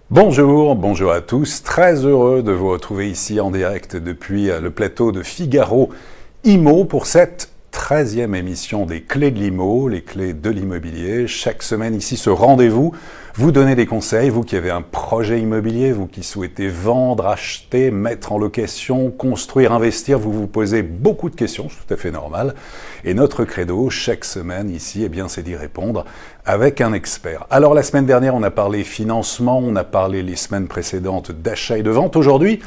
Bonjour à tous. Très heureux de vous retrouver ici en direct depuis le plateau de Figaro Imo pour cette 13e émission des Clés de l'Imo, les clés de l'immobilier. Chaque semaine ici, ce rendez-vous, vous donnez des conseils, vous qui avez un projet immobilier, vous qui souhaitez vendre, acheter, mettre en location, construire, investir, vous vous posez beaucoup de questions, c'est tout à fait normal. Et notre credo, chaque semaine ici, eh bien, c'est d'y répondre avec un expert. Alors la semaine dernière, on a parlé financement, on a parlé les semaines précédentes d'achat et de vente. Aujourd'hui,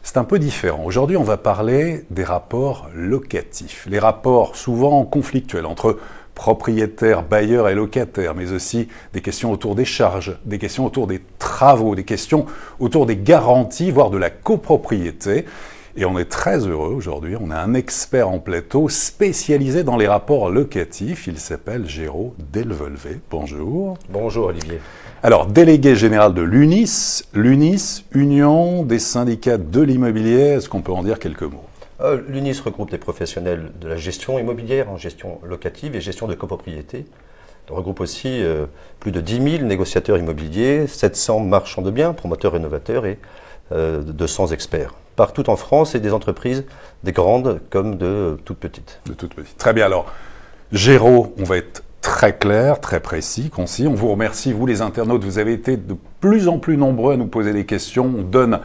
c'est un peu différent. Aujourd'hui, on va parler des rapports locatifs. Les rapports souvent conflictuels entre propriétaires, bailleurs et locataires, mais aussi des questions autour des charges, des questions autour des travaux, des questions autour des garanties, voire de la copropriété. Et on est très heureux aujourd'hui, on a un expert en plateau spécialisé dans les rapports locatifs. Il s'appelle Géraud Delvolvé. Bonjour. Bonjour Olivier. Alors, délégué général de l'UNIS, Union des syndicats de l'immobilier, est-ce qu'on peut en dire quelques mots? L'UNIS regroupe des professionnels de la gestion immobilière, en gestion locative et gestion de copropriété. Il regroupe aussi plus de 10 000 négociateurs immobiliers, 700 marchands de biens, promoteurs rénovateurs et 200 experts. Partout en France et des entreprises, des grandes comme de toutes petites. De toutes petites. Très bien. Alors, Géraud, on va être très clair, très précis, concis. On vous remercie, vous les internautes, vous avez été de plus en plus nombreux à nous poser des questions. On donne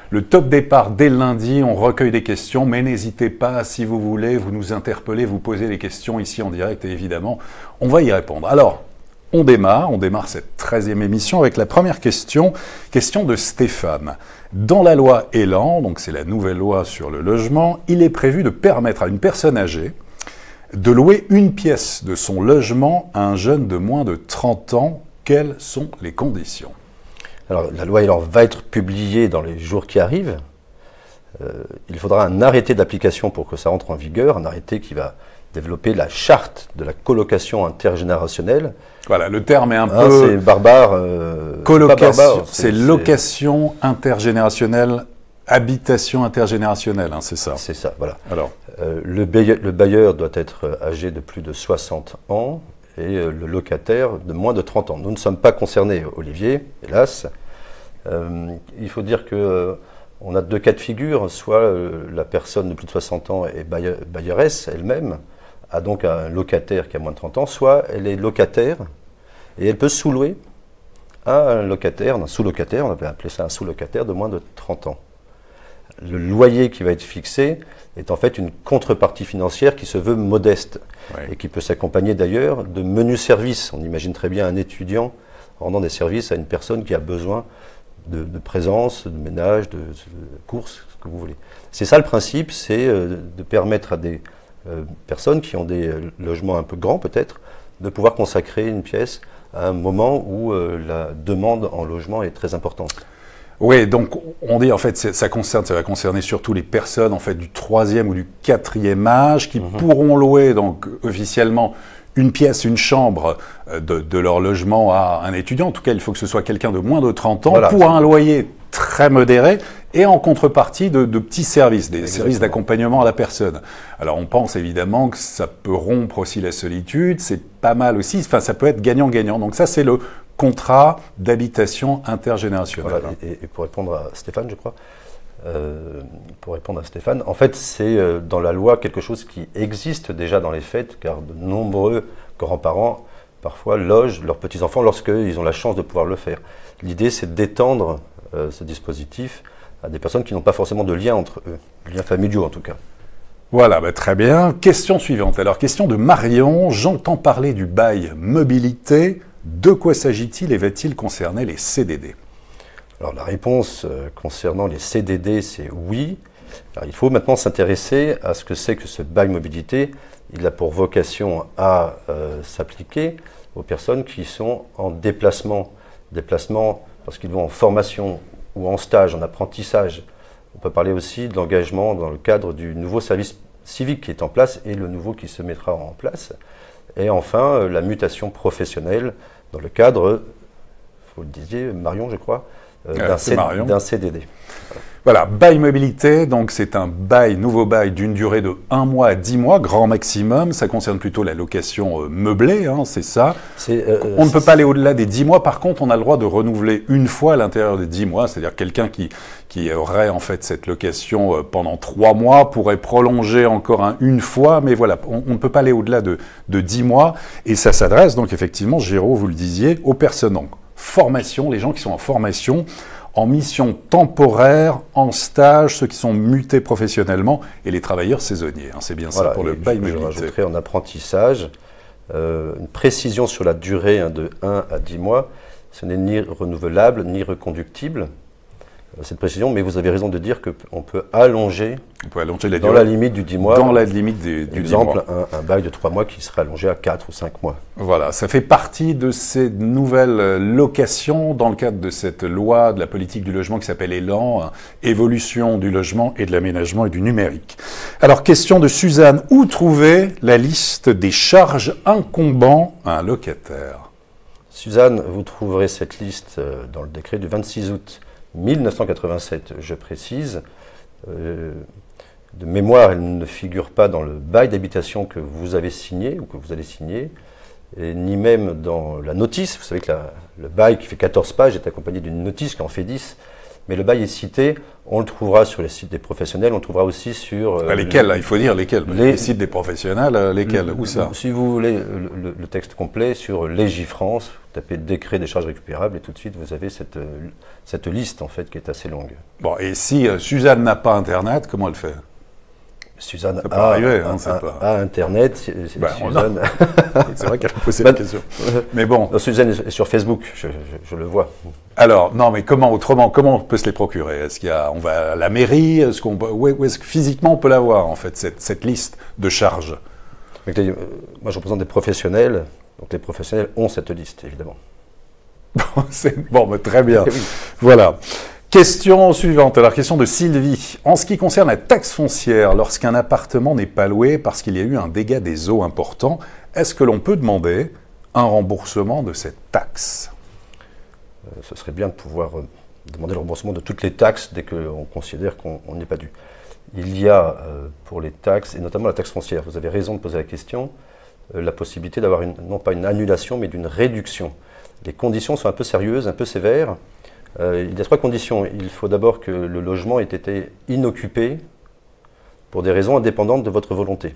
le top départ dès lundi, on recueille des questions, mais n'hésitez pas, si vous voulez, vous nous interpellez, vous posez des questions ici en direct et évidemment, on va y répondre. Alors, on démarre cette 13e émission avec la première question de Stéphane. Dans la loi Elan, donc c'est la nouvelle loi sur le logement, il est prévu de permettre à une personne âgée de louer une pièce de son logement à un jeune de moins de 30 ans. Quelles sont les conditions? Alors, la loi Elan va être publiée dans les jours qui arrivent. Il faudra un arrêté d'application pour que ça entre en vigueur, un arrêté qui va développer la charte de la colocation intergénérationnelle. Voilà, le terme est un peu... C'est barbare. Colocation, c'est location intergénérationnelle, habitation intergénérationnelle, hein, c'est ça. C'est ça, voilà. Alors, le bailleur doit être âgé de plus de 60 ans et le locataire de moins de 30 ans. Nous ne sommes pas concernés, Olivier, hélas. Il faut dire que on a deux cas de figure. Soit la personne de plus de 60 ans est bailleresse elle-même, a donc un locataire qui a moins de 30 ans, soit elle est locataire et elle peut sous-louer à un locataire, un sous-locataire, on avait appelé ça un sous-locataire de moins de 30 ans. Le loyer qui va être fixé est en fait une contrepartie financière qui se veut modeste, ouais, et qui peut s'accompagner d'ailleurs de menus services. On imagine très bien un étudiant rendant des services à une personne qui a besoin de présence, de ménage, de courses, ce que vous voulez. C'est ça le principe, c'est de permettre à des personnes qui ont des logements un peu grands peut-être, de pouvoir consacrer une pièce à un moment où la demande en logement est très importante. Oui, donc on dit en fait ça va concerner surtout les personnes en fait du 3e ou du 4e âge qui pourront louer donc officiellement une pièce, une chambre de leur logement à un étudiant. En tout cas, il faut que ce soit quelqu'un de moins de 30 ans, voilà, pour un loyer très modéré et en contrepartie de petits services, des services d'accompagnement à la personne. Alors on pense évidemment que ça peut rompre aussi la solitude, c'est pas mal aussi, enfin ça peut être gagnant-gagnant. Donc ça c'est le contrat d'habitation intergénérationnelle. Voilà, et pour répondre à Stéphane, je crois, en fait, c'est dans la loi quelque chose qui existe déjà dans les faits, car de nombreux grands-parents, parfois, logent leurs petits-enfants lorsqu'ils ont la chance de pouvoir le faire. L'idée, c'est d'étendre ce dispositif à des personnes qui n'ont pas forcément de lien entre eux, liens familiaux en tout cas. Voilà, très bien. Question suivante. Alors, question de Marion. J'entends parler du bail mobilité. De quoi s'agit-il et va-t-il concerner les CDD? Alors la réponse concernant les CDD, c'est oui. Alors, il faut maintenant s'intéresser à ce que c'est que ce bail mobilité. Il a pour vocation à s'appliquer aux personnes qui sont en déplacement. Déplacement parce qu'ils vont en formation ou en stage, en apprentissage. On peut parler aussi de l'engagement dans le cadre du nouveau service civique qui est en place et le nouveau qui se mettra en place. Et enfin, la mutation professionnelle dans le cadre, il vous le disiez, Marion, je crois, c'est Marion. d'un CDD. Voilà, bail mobilité, donc c'est un bail, nouveau bail d'une durée de 1 mois à 10 mois, grand maximum. Ça concerne plutôt la location meublée, hein, c'est ça. On ne peut pas aller au-delà des 10 mois. Par contre, on a le droit de renouveler une fois à l'intérieur des 10 mois. C'est-à-dire quelqu'un qui aurait en fait cette location pendant 3 mois pourrait prolonger encore une fois. Mais voilà, on ne peut pas aller au-delà de 10 mois. Et ça s'adresse donc effectivement, Géraud, vous le disiez, aux personnes en formation, les gens qui sont en formation, en mission temporaire, en stage, ceux qui sont mutés professionnellement et les travailleurs saisonniers. Hein, c'est bien ça pour le bail mobilité. Je rajouterai en apprentissage une précision sur la durée de 1 à 10 mois. Ce n'est ni renouvelable ni reconductible, cette précision, mais vous avez raison de dire qu'on peut allonger, la dans la limite du 10 mois. Dans la limite du 10 mois. Exemple, un bail de 3 mois qui serait allongé à 4 ou 5 mois. Voilà, ça fait partie de ces nouvelles locations dans le cadre de cette loi de la politique du logement qui s'appelle Élan, hein, évolution du logement et de l'aménagement et du numérique. Alors, question de Suzanne, où trouver la liste des charges incombant à un locataire? Suzanne, vous trouverez cette liste dans le décret du 26 août 1987, je précise. De mémoire, elle ne figure pas dans le bail d'habitation que vous avez signé ou que vous allez signer, et ni même dans la notice. Vous savez que le bail qui fait 14 pages est accompagné d'une notice qui en fait 10. Mais le bail est cité, on le trouvera sur les sites des professionnels, on le trouvera aussi sur... lesquels, là, il faut dire lesquels. Les sites des professionnels, lesquels, où ça? Si vous voulez le texte complet sur Légifrance, vous tapez décret des charges récupérables et tout de suite vous avez cette liste en fait qui est assez longue. Bon, et si Suzanne n'a pas Internet, comment elle fait? Suzanne a Internet. Suzanne... C'est vrai qu'elle a posé la question. Mais bon. Suzanne est sur Facebook, je le vois. Alors, non, mais comment on peut se les procurer? Est-ce on va à la mairie? Où est-ce que physiquement on peut l'avoir, en fait, cette liste de charges? Moi, je représente des professionnels, donc les professionnels ont cette liste, évidemment. Bon, très bien. Voilà. Question suivante, alors question de Sylvie. En ce qui concerne la taxe foncière, lorsqu'un appartement n'est pas loué parce qu'il y a eu un dégât des eaux important, est-ce que l'on peut demander un remboursement de cette taxe? Ce serait bien de pouvoir demander le remboursement de toutes les taxes dès qu'on considère qu'on n'y est pas dû. Il y a pour les taxes, et notamment la taxe foncière, vous avez raison de poser la question, la possibilité d'avoir non pas une annulation mais d'une réduction. Les conditions sont un peu sérieuses, un peu sévères. Il y a 3 conditions. Il faut d'abord que le logement ait été inoccupé pour des raisons indépendantes de votre volonté.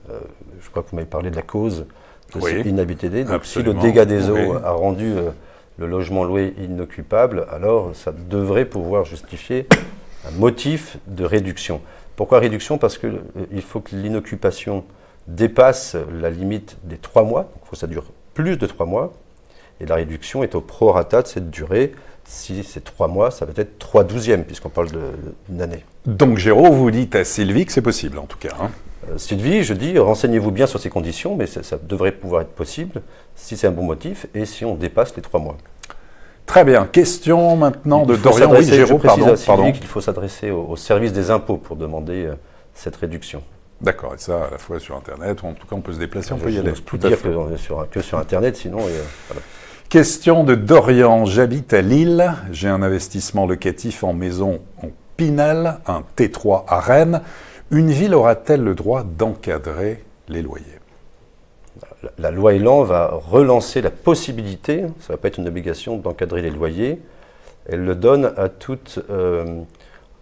Je crois que vous m'avez parlé de la cause de cette inhabitité. Donc si le dégât des eaux a rendu le logement loué inoccupable, alors ça devrait pouvoir justifier un motif de réduction. Pourquoi réduction? Parce qu'il faut que l'inoccupation dépasse la limite des 3 mois. Donc il faut que ça dure plus de 3 mois. Et la réduction est au prorata de cette durée. Si c'est 3 mois, ça va être 3/12e, puisqu'on parle d'une année. Donc, Géraud, vous dites à Sylvie que c'est possible, en tout cas. Hein. Sylvie, je dis, renseignez-vous bien sur ces conditions, mais ça devrait pouvoir être possible si c'est un bon motif et si on dépasse les 3 mois. Très bien. Question maintenant de Dorian. Oui, Géraud, pardon. Qu'il faut s'adresser au service des impôts pour demander cette réduction. D'accord, et ça à la fois sur Internet, ou en tout cas on peut se déplacer, on peut y aller. Je peux dire que sur Internet, sinon... voilà. Question de Dorian. J'habite à Lille, j'ai un investissement locatif en maison en Pinel, un T3 à Rennes. Une ville aura-t-elle le droit d'encadrer les loyers? La loi Élan va relancer la possibilité, ça ne va pas être une obligation d'encadrer les loyers, elle le donne à toute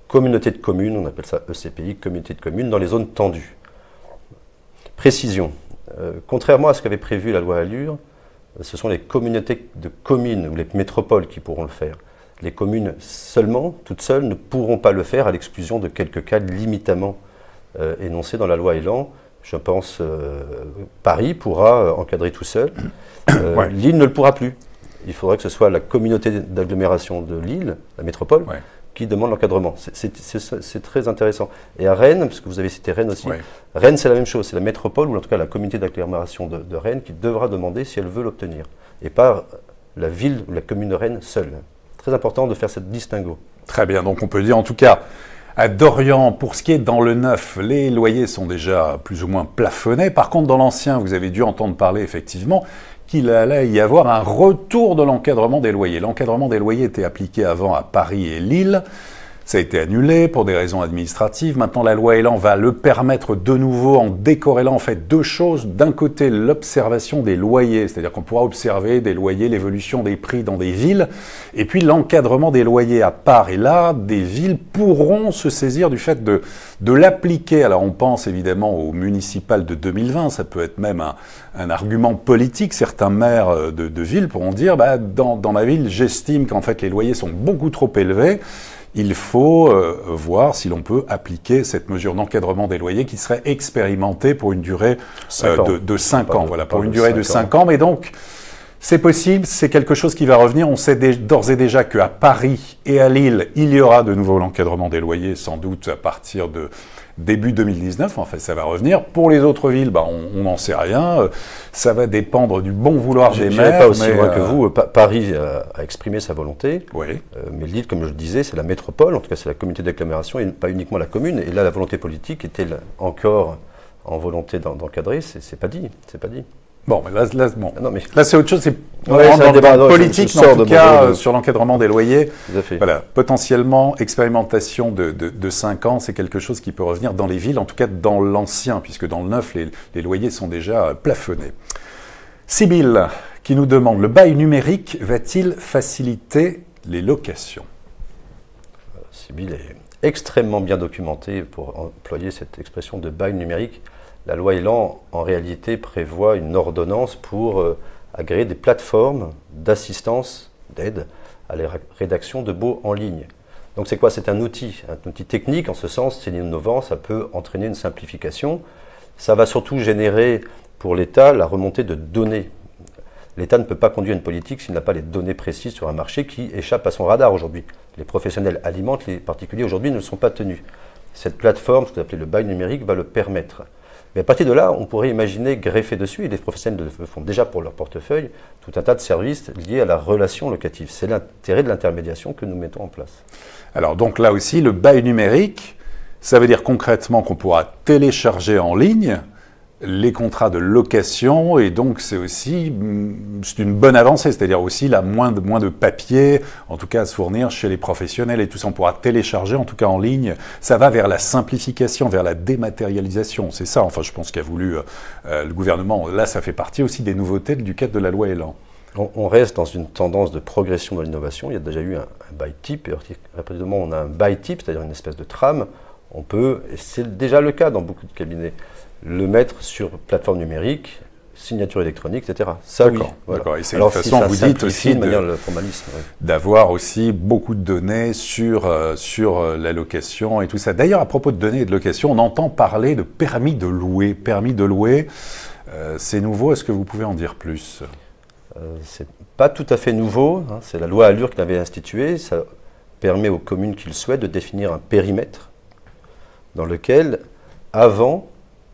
communauté de communes, on appelle ça ECPI, communauté de communes, dans les zones tendues. Précision, contrairement à ce qu'avait prévu la loi Allure, ce sont les communautés de communes ou les métropoles qui pourront le faire. Les communes seulement, toutes seules, ne pourront pas le faire à l'exclusion de quelques cas limitamment énoncés dans la loi Élan. Je pense Paris pourra encadrer tout seul. Lille ne le pourra plus. Il faudrait que ce soit la communauté d'agglomération de Lille, la métropole, qui demande l'encadrement. C'est très intéressant. Et à Rennes, parce que vous avez cité Rennes aussi, Rennes c'est la même chose, c'est la métropole, ou en tout cas la communauté d'agglomération de Rennes qui devra demander si elle veut l'obtenir. Et pas la ville ou la commune de Rennes seule. Très important de faire cette distinguo. Très bien, donc on peut dire en tout cas, à Dorian, pour ce qui est dans le neuf, les loyers sont déjà plus ou moins plafonnés. Par contre, dans l'ancien, vous avez dû entendre parler effectivement qu'il allait y avoir un retour de l'encadrement des loyers. L'encadrement des loyers était appliqué avant à Paris et Lille. Ça a été annulé pour des raisons administratives. Maintenant, la loi Elan va le permettre de nouveau en décorrélant en fait deux choses. D'un côté, l'observation des loyers, c'est-à-dire qu'on pourra observer des loyers, l'évolution des prix dans des villes, et puis l'encadrement des loyers à part. Et là, des villes pourront se saisir du fait de l'appliquer. Alors, on pense évidemment au municipal de 2020. Ça peut être même un argument politique. Certains maires de villes pourront dire, dans ma ville, j'estime qu'en fait les loyers sont beaucoup trop élevés. Il faut voir si l'on peut appliquer cette mesure d'encadrement des loyers qui serait expérimentée pour une durée de 5 ans. Voilà, pour une durée de 5 ans. Mais donc, c'est possible, c'est quelque chose qui va revenir. On sait d'ores et déjà qu'à Paris et à Lille, il y aura de nouveau l'encadrement des loyers, sans doute à partir de début 2019, en fait, ça va revenir. Pour les autres villes, on n'en sait rien. Ça va dépendre du bon vouloir des maires. Pas aussi loin que vous. Paris a exprimé sa volonté. Oui. Mais Lille, comme je le disais, c'est la métropole. En tout cas, c'est la communauté d'agglomération et pas uniquement la commune. Et là, la volonté politique est-elle encore en volonté d'encadrer? C'est pas dit. C'est pas dit. Bon, mais là c'est autre chose, c'est un débat politique, mais en tout cas, sur l'encadrement des loyers. Voilà, potentiellement, expérimentation de 5 ans, c'est quelque chose qui peut revenir dans les villes, en tout cas dans l'ancien, puisque dans le neuf, les loyers sont déjà plafonnés. Sibylle, qui nous demande, le bail numérique va-t-il faciliter les locations? Sibylle est extrêmement bien documentée pour employer cette expression de bail numérique. La loi Elan, en réalité, prévoit une ordonnance pour agréer des plateformes d'assistance, d'aide à la rédaction de baux en ligne. Donc c'est quoi? C'est un outil technique, en ce sens, c'est innovant, ça peut entraîner une simplification. Ça va surtout générer pour l'État la remontée de données. L'État ne peut pas conduire une politique s'il n'a pas les données précises sur un marché qui échappe à son radar aujourd'hui. Les professionnels alimentent, les particuliers aujourd'hui ne sont pas tenus. Cette plateforme, ce que vous appelez le bail numérique, va le permettre. Mais à partir de là, on pourrait imaginer greffer dessus, et les professionnels le font déjà pour leur portefeuille, tout un tas de services liés à la relation locative. C'est l'intérêt de l'intermédiation que nous mettons en place. Alors donc là aussi, le bail numérique, ça veut dire concrètement qu'on pourra télécharger en ligne les contrats de location, et donc c'est une bonne avancée, c'est-à-dire aussi là, moins de papier, en tout cas à se fournir chez les professionnels et tout ça, on pourra télécharger en tout cas en ligne. Ça va vers la simplification, vers la dématérialisation, c'est ça, enfin je pense qu'a voulu le gouvernement. Là ça fait partie aussi des nouveautés du cadre de la loi Elan. On reste dans une tendance de progression de l'innovation. Il y a déjà eu un bail type, et à partir du moment où on a un bail type, c'est-à-dire une espèce de trame, on peut, et c'est déjà le cas dans beaucoup de cabinets, le mettre sur plateforme numérique, signature électronique, etc. Ça, oui. Voilà. D'accord. Et c'est une façon, vous dites aussi, le formalisme, d'avoir aussi beaucoup de données sur la location et tout ça. D'ailleurs, à propos de données et de location, on entend parler de permis de louer. Permis de louer, c'est nouveau. Est-ce que vous pouvez en dire plus? C'est pas tout à fait nouveau. C'est la loi Allure qui l'avait institué. Ça permet aux communes qui le souhaitent de définir un périmètre dans lequel, avant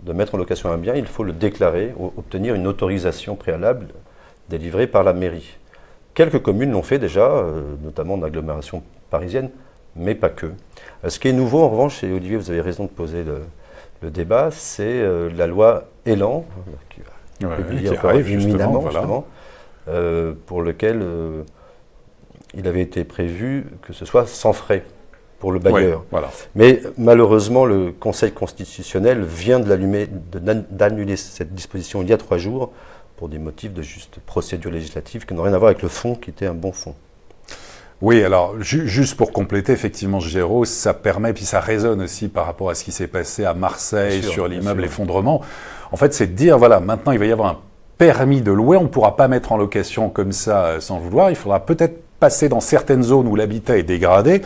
de mettre en location un bien, il faut le déclarer, obtenir une autorisation préalable délivrée par la mairie. Quelques communes l'ont fait déjà, notamment en agglomération parisienne, mais pas que. Ce qui est nouveau, en revanche, et Olivier, vous avez raison de poser le débat, c'est la loi Elan, qui va publier encore imminemment, justement, pour lequel il avait été prévu que ce soit sans frais pour le bailleur. Oui, voilà. Mais malheureusement, le Conseil constitutionnel vient d'annuler cette disposition il y a 3 jours pour des motifs de juste procédure législative qui n'ont rien à voir avec le fond, qui était un bon fond. Oui, alors juste pour compléter, effectivement, Géraud, ça permet, puis ça résonne aussi par rapport à ce qui s'est passé à Marseille sur l'immeuble effondrement. En fait, c'est de dire, voilà, maintenant il va y avoir un permis de louer, on ne pourra pas mettre en location comme ça sans le vouloir, il faudra peut-être passer dans certaines zones où l'habitat est dégradé,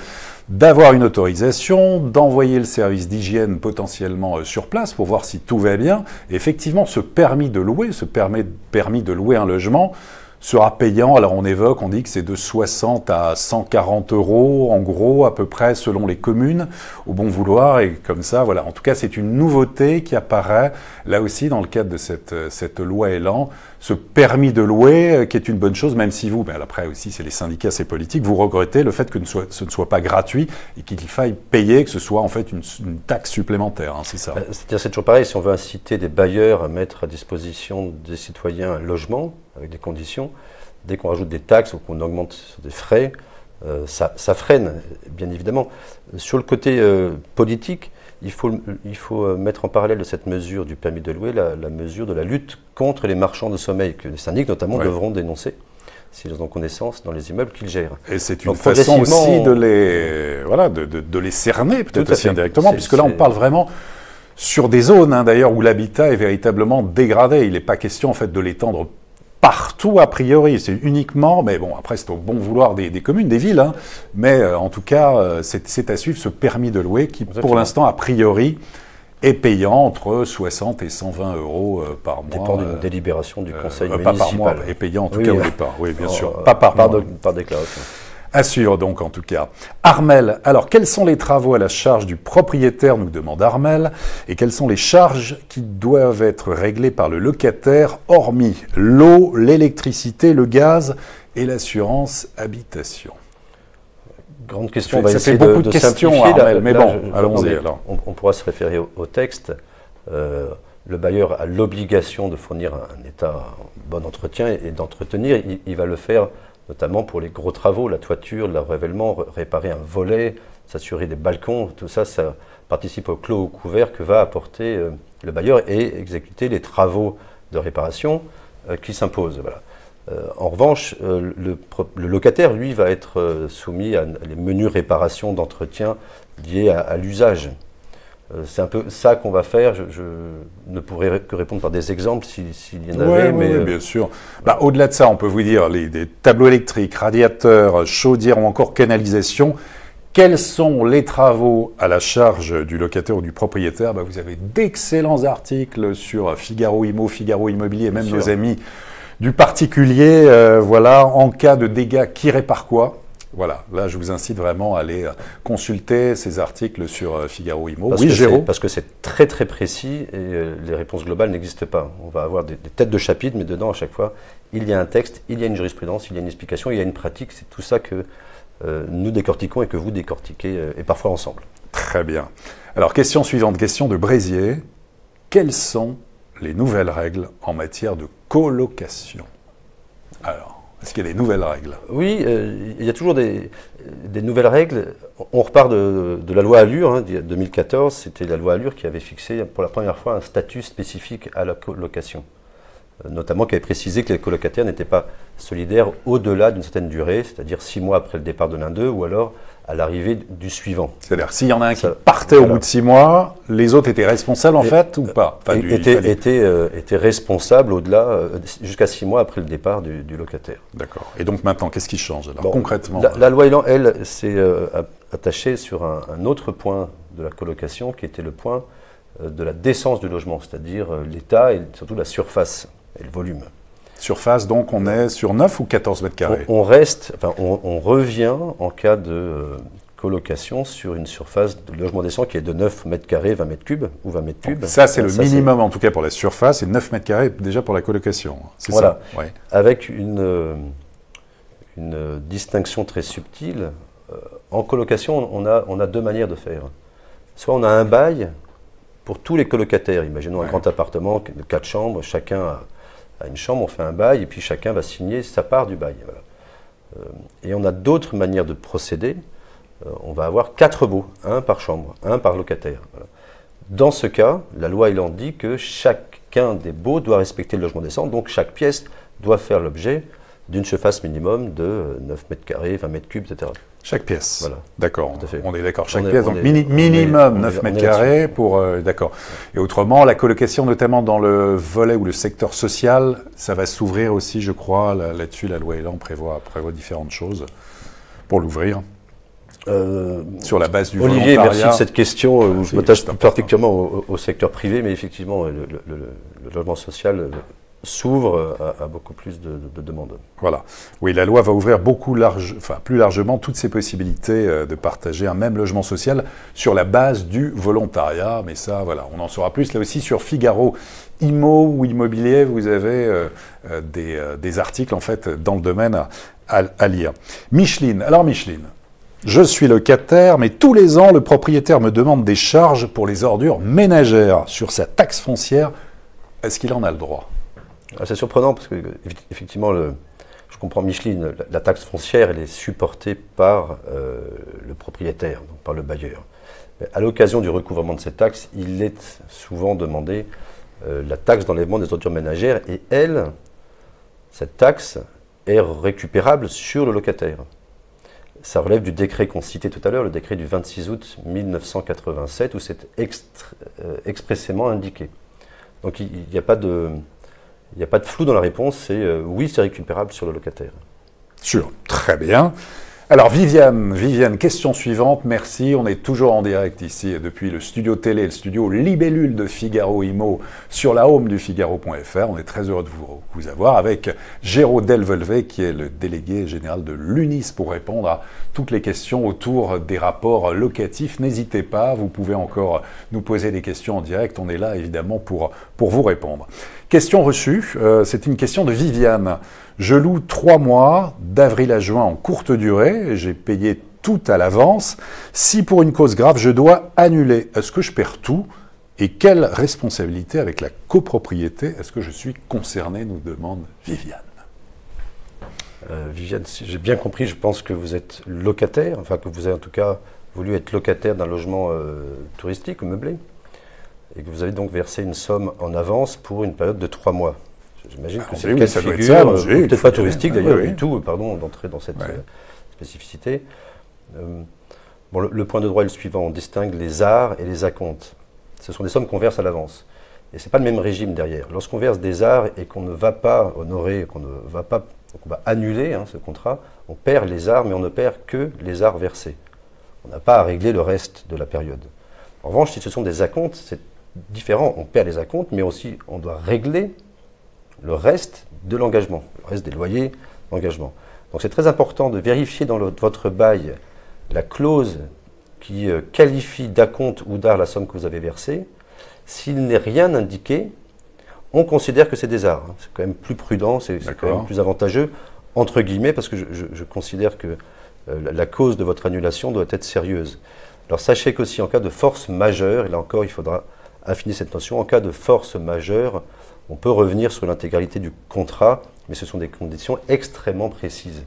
d'avoir une autorisation, d'envoyer le service d'hygiène potentiellement sur place pour voir si tout va bien. Et effectivement, ce permis de louer, permis de louer un logement sera payant. Alors on dit que c'est de 60 à 140 euros, en gros, à peu près, selon les communes, au bon vouloir. Et comme ça, voilà. En tout cas, c'est une nouveauté qui apparaît, là aussi, dans le cadre de cette loi Elan. Ce permis de louer, qui est une bonne chose, même si vous, après aussi, c'est les syndicats, c'est politique, vous regrettez le fait que ce ne soit pas gratuit et qu'il faille payer, que ce soit en fait une taxe supplémentaire, hein, c'est ça. C'est toujours pareil, si on veut inciter des bailleurs à mettre à disposition des citoyens un logement, avec des conditions. Dès qu'on rajoute des taxes ou qu'on augmente des frais, ça freine, bien évidemment. Sur le côté politique, il faut mettre en parallèle de cette mesure du permis de louer la mesure de la lutte contre les marchands de sommeil, que les syndics notamment devront dénoncer, s'ils ont connaissance dans les immeubles qu'ils gèrent. Et c'est une façon aussi de les cerner, peut-être aussi indirectement, puisque là on parle vraiment sur des zones d'ailleurs où l'habitat est véritablement dégradé. Il n'est pas question en fait de l'étendre partout a priori, c'est uniquement, mais bon après c'est au bon vouloir des communes, des villes, mais en tout cas c'est à suivre ce permis de louer qui pour l'instant a priori est payant entre 60 et 120 euros par mois. Dépend d'une délibération du conseil municipal. Pas par mois, est payant en tout cas au départ, oui bien sûr, pas par mois. Par déclaration. Assure donc en tout cas. Armel, alors quels sont les travaux à la charge du propriétaire, nous demande Armel, et quelles sont les charges qui doivent être réglées par le locataire, hormis l'eau, l'électricité, le gaz et l'assurance habitation? Grande question, ça fait beaucoup de questions, Armel, mais bon, allons-y alors. On pourra se référer au texte. Le bailleur a l'obligation de fournir un état en bon entretien et d'entretenir. Il va le faire notamment pour les gros travaux, la toiture, le revêtement, réparer un volet, s'assurer des balcons, tout ça, ça participe au clos au couvert que va apporter le bailleur et exécuter les travaux de réparation qui s'imposent. Voilà. En revanche, le locataire, lui, va être soumis à les menues réparations d'entretien liées à l'usage. C'est un peu ça qu'on va faire. Je ne pourrais que répondre par des exemples s'il y en avait. Oui, bien sûr. Au-delà de ça, on peut vous dire des tableaux électriques, radiateurs, chaudières ou encore canalisation. Quels sont les travaux à la charge du locataire ou du propriétaire? Vous avez d'excellents articles sur Figaro Immo, Figaro Immobilier, même nos amis du particulier. En cas de dégâts, qui répare quoi? Voilà, là je vous incite vraiment à aller consulter ces articles sur Figaro Immo. Parce que c'est très très précis et les réponses globales n'existent pas. On va avoir des têtes de chapitre, mais dedans à chaque fois, il y a un texte, il y a une jurisprudence, il y a une explication, il y a une pratique. C'est tout ça que nous décortiquons et que vous décortiquez, et parfois ensemble. Très bien. Alors question suivante, question de Bréziers. Quelles sont les nouvelles règles en matière de colocation? Alors, est-ce qu'il y a des nouvelles règles? Oui, il y a toujours des nouvelles règles. On repart de la loi Allure, 2014. C'était la loi Allure qui avait fixé pour la première fois un statut spécifique à la colocation. Notamment qui avait précisé que les colocataires n'étaient pas solidaires au-delà d'une certaine durée, c'est-à-dire 6 mois après le départ de l'un d'eux ou alors à l'arrivée du suivant. C'est-à-dire, s'il y en a un qui partait au bout de 6 mois, les autres étaient responsables en fait ou pas? Étaient responsables au-delà, jusqu'à 6 mois après le départ du locataire. D'accord. Et donc maintenant, qu'est-ce qui change alors, concrètement? La loi Elan, elle, s'est attachée sur un autre point de la colocation qui était le point de la décence du logement, c'est-à-dire l'état et surtout la surface et le volume. Surface, donc on est sur 9 ou 14 mètres carrés? On revient en cas de colocation sur une surface de logement décent qui est de 9 mètres carrés, 20 mètres cubes ou 20 mètres cubes. Ça, c'est le minimum en tout cas pour la surface et 9 mètres carrés déjà pour la colocation. C'est voilà. Ça ouais. Avec une distinction très subtile. En colocation, on a deux manières de faire. Soit on a un bail pour tous les colocataires. Imaginons un grand appartement de 4 chambres, chacun a une chambre, on fait un bail et puis chacun va signer sa part du bail. Voilà. Et on a d'autres manières de procéder. On va avoir 4 baux, un par chambre, un par locataire. Voilà. Dans ce cas, la loi Elan dit que chacun des baux doit respecter le logement décent, donc chaque pièce doit faire l'objet d'une surface minimum de 9 mètres carrés, 20 mètres cubes, etc. Chaque pièce. Voilà. D'accord. On est d'accord. Chaque pièce, donc minimum 9 mètres carrés pour. D'accord. Et autrement, la colocation, notamment dans le volet ou le secteur social, ça va s'ouvrir aussi, je crois. Là-dessus, la loi Elan prévoit différentes choses pour l'ouvrir. Sur la base du Olivier, volontariat. merci de cette question. Je m'attache particulièrement au secteur privé, mais effectivement, le logement social s'ouvre à beaucoup plus de demandes. Voilà. Oui, la loi va ouvrir plus largement toutes ces possibilités de partager un même logement social sur la base du volontariat. Mais ça, voilà, on en saura plus. Là aussi, sur Figaro Immo ou Immobilier, vous avez des articles, en fait, dans le domaine à lire. Micheline. Alors, Micheline, je suis locataire, mais tous les ans, le propriétaire me demande des charges pour les ordures ménagères sur sa taxe foncière. Est-ce qu'il en a le droit ? C'est surprenant parce que, effectivement, je comprends Micheline, la taxe foncière, elle est supportée par le propriétaire, donc par le bailleur. Mais à l'occasion du recouvrement de cette taxe, il est souvent demandé la taxe d'enlèvement des ordures ménagères et cette taxe est récupérable sur le locataire. Ça relève du décret qu'on citait tout à l'heure, le décret du 26 août 1987, où c'est expressément indiqué. Donc il n'y a pas de flou dans la réponse, c'est oui, c'est récupérable sur le locataire. Sûr, très bien. Alors Viviane, question suivante, merci. On est toujours en direct ici depuis le studio télé, le studio Libellule de Figaro Immo sur la home du Figaro.fr. On est très heureux de vous avoir avec Géraud Delvolvé qui est le délégué général de l'UNIS pour répondre à toutes les questions autour des rapports locatifs. N'hésitez pas, vous pouvez encore nous poser des questions en direct. On est là évidemment pour vous répondre. Question reçue, c'est une question de Viviane. Je loue 3 mois, d'avril à juin en courte durée, j'ai payé tout à l'avance. Si pour une cause grave, je dois annuler, est-ce que je perds tout? Et quelle responsabilité avec la copropriété est-ce que je suis concerné, nous demande Viviane. Viviane, si j'ai bien compris, je pense que vous êtes locataire, enfin que vous avez en tout cas voulu être locataire d'un logement touristique ou meublé, et que vous avez donc versé une somme en avance pour une période de 3 mois. J'imagine que c'est le cas de figure, peut-être pas touristique d'ailleurs du tout, pardon, d'entrer dans cette spécificité. Bon, le point de droit est le suivant, on distingue les arts et les acomptes. Ce sont des sommes qu'on verse à l'avance. Et ce n'est pas le même régime derrière. Lorsqu'on verse des arts et qu'on ne va pas honorer, qu'on va annuler ce contrat, on perd les arts, mais on ne perd que les arts versés. On n'a pas à régler le reste de la période. En revanche, si ce sont des acomptes, c'est différent. On perd les acomptes, mais aussi on doit régler le reste de l'engagement, le reste des loyers d'engagement. Donc c'est très important de vérifier dans votre bail la clause qui qualifie d'acompte ou d'art la somme que vous avez versée. S'il n'est rien indiqué, on considère que c'est des arts. C'est quand même plus prudent, c'est quand même plus avantageux, entre guillemets, parce que je considère que la cause de votre annulation doit être sérieuse. Alors sachez qu'aussi en cas de force majeure, et là encore il faudra affiner cette notion, en cas de force majeure, on peut revenir sur l'intégralité du contrat, mais ce sont des conditions extrêmement précises,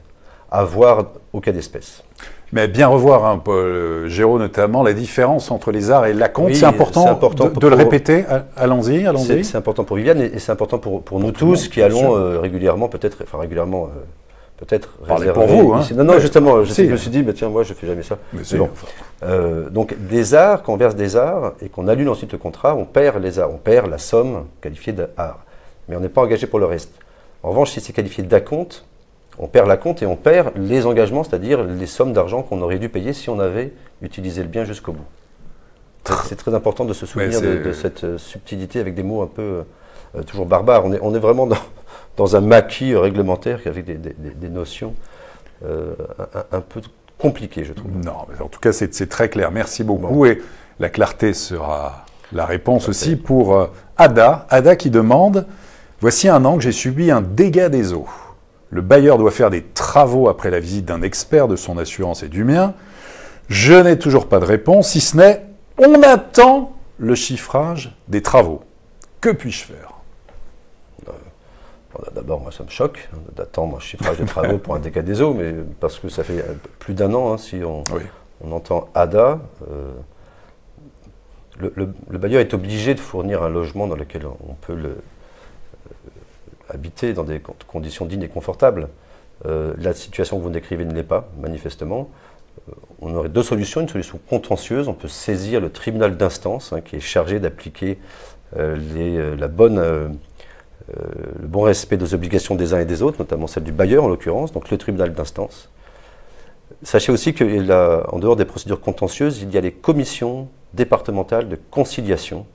à voir au cas d'espèce. Mais bien revoir un peu, Géraud notamment, la différence entre les arts et l'acompte, oui, c'est important de le répéter. Allons-y. C'est important pour Viviane et c'est important pour nous tous qui allons régulièrement, peut-être réserver. Pour vous, hein. Non, justement, je me suis dit, mais tiens, moi je ne fais jamais ça. Mais c'est bon. Donc des arts, quand on verse des arts et qu'on annule ensuite le contrat, on perd les arts, on perd la somme qualifiée d'art. Mais on n'est pas engagé pour le reste. En revanche, si c'est qualifié d'acompte, on perd l'acompte et on perd les engagements, c'est-à-dire les sommes d'argent qu'on aurait dû payer si on avait utilisé le bien jusqu'au bout. C'est très important de se souvenir de cette subtilité avec des mots un peu toujours barbares. On est vraiment dans un maquis réglementaire avec des notions un peu compliquées, je trouve. Non, mais en tout cas, c'est très clair. Merci beaucoup. Bon. Et la clarté sera la réponse aussi pour Ada. Ada qui demande « Voici un an que j'ai subi un dégât des eaux. Le bailleur doit faire des travaux après la visite d'un expert de son assurance et du mien. Je n'ai toujours pas de réponse, si ce n'est « On attend le chiffrage des travaux. Que puis-je faire ?» D'abord, moi, ça me choque d'attendre un chiffrage des travaux pour un dégât des eaux, mais parce que ça fait plus d'un an, si on entend Ada. Le bailleur est obligé de fournir un logement dans lequel on peut habiter dans des conditions dignes et confortables. La situation que vous décrivez ne l'est pas, manifestement. On aurait deux solutions. Une solution contentieuse, on peut saisir le tribunal d'instance qui est chargé d'appliquer le bon respect des obligations des uns et des autres, notamment celle du bailleur en l'occurrence, donc le tribunal d'instance. Sachez aussi qu'en dehors des procédures contentieuses, il y a les commissions départementales de conciliation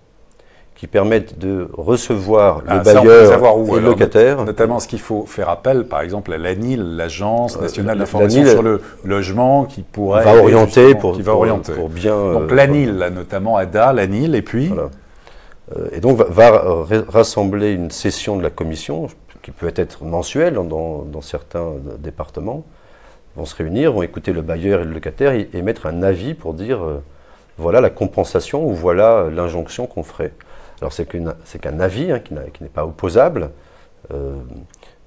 qui permettent de recevoir le bailleur et le locataire. Notamment ce qu'il faut faire appel, par exemple, à l'ANIL, l'Agence nationale d'information sur le logement, qui pourrait... va orienter pour bien... Donc l'ANIL, là, notamment Ada, l'ANIL, et puis... Voilà. Et donc va rassembler une session de la commission, qui peut être mensuelle dans certains départements, vont se réunir, vont écouter le bailleur et le locataire et émettre un avis pour dire voilà la compensation ou voilà l'injonction qu'on ferait. Alors c'est qu'un avis qui n'est pas opposable,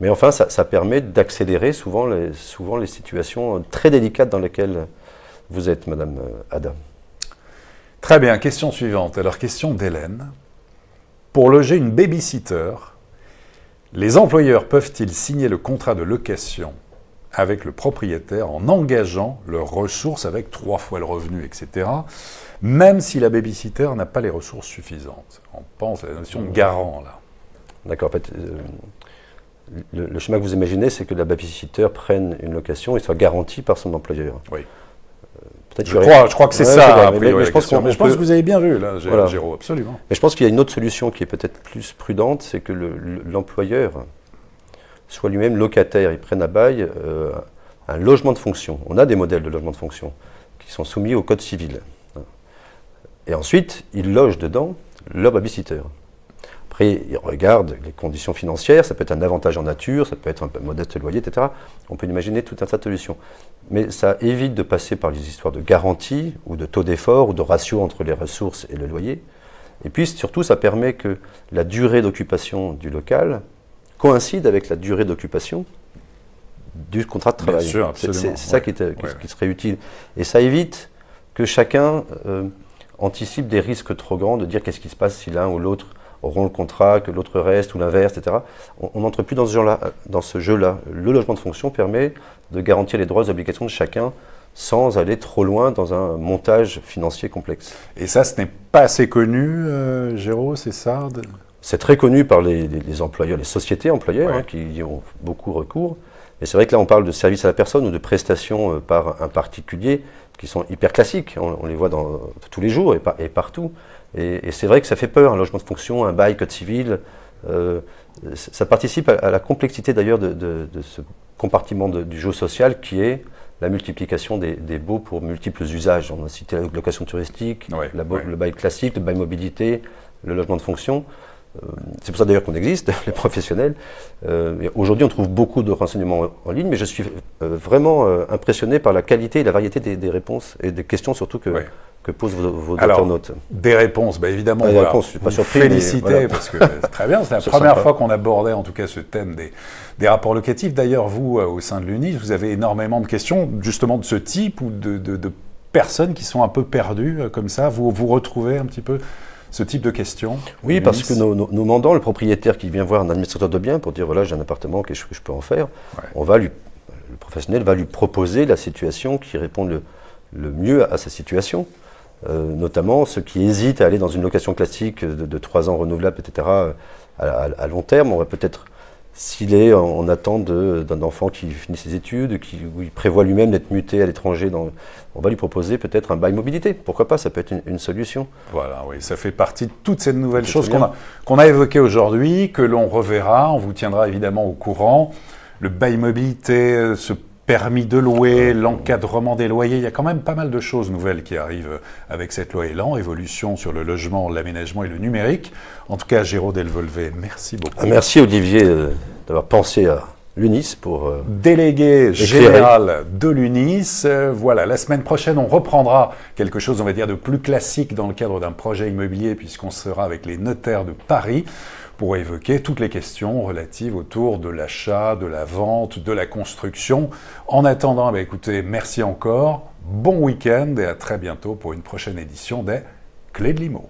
Mais enfin, ça permet d'accélérer souvent les situations très délicates dans lesquelles vous êtes, Madame Ada. Très bien, question suivante. Alors, question d'Hélène. Pour loger une babysitter, les employeurs peuvent-ils signer le contrat de location avec le propriétaire en engageant leurs ressources avec 3 fois le revenu, etc., même si la babysitter n'a pas les ressources suffisantes? On pense à la notion de garant, là. D'accord, en fait, le schéma que vous imaginez, c'est que la babysitter prenne une location et soit garantie par son employeur. Oui. Peut-être je crois que c'est ça. Mais je pense que vous avez bien vu, là, Géraud, absolument. Mais je pense qu'il y a une autre solution qui est peut-être plus prudente, c'est que l'employeur soit lui-même locataire. Il prenne à bail un logement de fonction. On a des modèles de logement de fonction qui sont soumis au Code civil. Et ensuite, ils logent dedans leur babysitter. Après, ils regardent les conditions financières, ça peut être un avantage en nature, ça peut être un modeste loyer, etc. On peut imaginer tout un tas de solutions. Mais ça évite de passer par les histoires de garantie, ou de taux d'effort, ou de ratio entre les ressources et le loyer. Et puis, surtout, ça permet que la durée d'occupation du local coïncide avec la durée d'occupation du contrat de travail. Bien sûr, absolument. C'est ça qui serait utile. Et ça évite que chacun anticipe des risques trop grands, de dire qu'est-ce qui se passe si l'un ou l'autre auront le contrat, que l'autre reste, ou l'inverse, etc. On n'entre plus dans ce jeu-là. Le logement de fonction permet de garantir les droits et obligations de chacun sans aller trop loin dans un montage financier complexe. Et ça, ce n'est pas assez connu, Géraud, c'est ça C'est très connu par les employeurs, les sociétés employeurs, qui y ont beaucoup recours. Mais c'est vrai que là, on parle de services à la personne ou de prestations par un particulier qui sont hyper classiques. On les voit tous les jours et partout. Et c'est vrai que ça fait peur, un logement de fonction, un bail, code civil. Ça participe à la complexité d'ailleurs de ce compartiment du jeu social qui est la multiplication des baux pour multiples usages. On a cité la location touristique, le bail classique, le bail mobilité, le logement de fonction. C'est pour ça d'ailleurs qu'on existe, les professionnels. Aujourd'hui, on trouve beaucoup de renseignements en ligne, mais je suis vraiment impressionné par la qualité et la variété des réponses et des questions surtout que posent vos internautes. Des réponses, évidemment, des réponses, je suis pas surpris, féliciter, parce que c'est très bien, c'est la première fois qu'on abordait en tout cas ce thème des rapports locatifs. D'ailleurs, vous, au sein de l'UNIS, vous avez énormément de questions justement de ce type ou de personnes qui sont un peu perdues comme ça. Vous retrouvez un petit peu ce type de questions? Oui, parce que nos mandants, le propriétaire qui vient voir un administrateur de biens pour dire voilà, j'ai un appartement, qu'est-ce que je peux en faire, le professionnel va lui proposer la situation qui répond le mieux à sa situation. Notamment ceux qui hésitent à aller dans une location classique de 3 ans renouvelable, etc., à long terme. On va peut-être, s'il est en attente d'un enfant qui finit ses études, où il prévoit lui-même d'être muté à l'étranger, on va lui proposer peut-être un bail mobilité. Pourquoi pas, ça peut être une solution. Voilà, oui, ça fait partie de toutes ces nouvelles choses qu'on a évoquées aujourd'hui, que l'on reverra. On vous tiendra évidemment au courant. Le bail mobilité, ce permis de louer, l'encadrement des loyers, il y a quand même pas mal de choses nouvelles qui arrivent avec cette loi Elan, évolution sur le logement, l'aménagement et le numérique. En tout cas, Géraud Delvolvé, merci beaucoup. Merci Olivier d'avoir pensé à l'UNIS pour délégué général de l'UNIS. Voilà, la semaine prochaine, on reprendra quelque chose, on va dire, de plus classique dans le cadre d'un projet immobilier, puisqu'on sera avec les notaires de Paris pour évoquer toutes les questions relatives autour de l'achat, de la vente, de la construction. En attendant, écoutez, merci encore, bon week-end et à très bientôt pour une prochaine édition des Clés de l'Immo.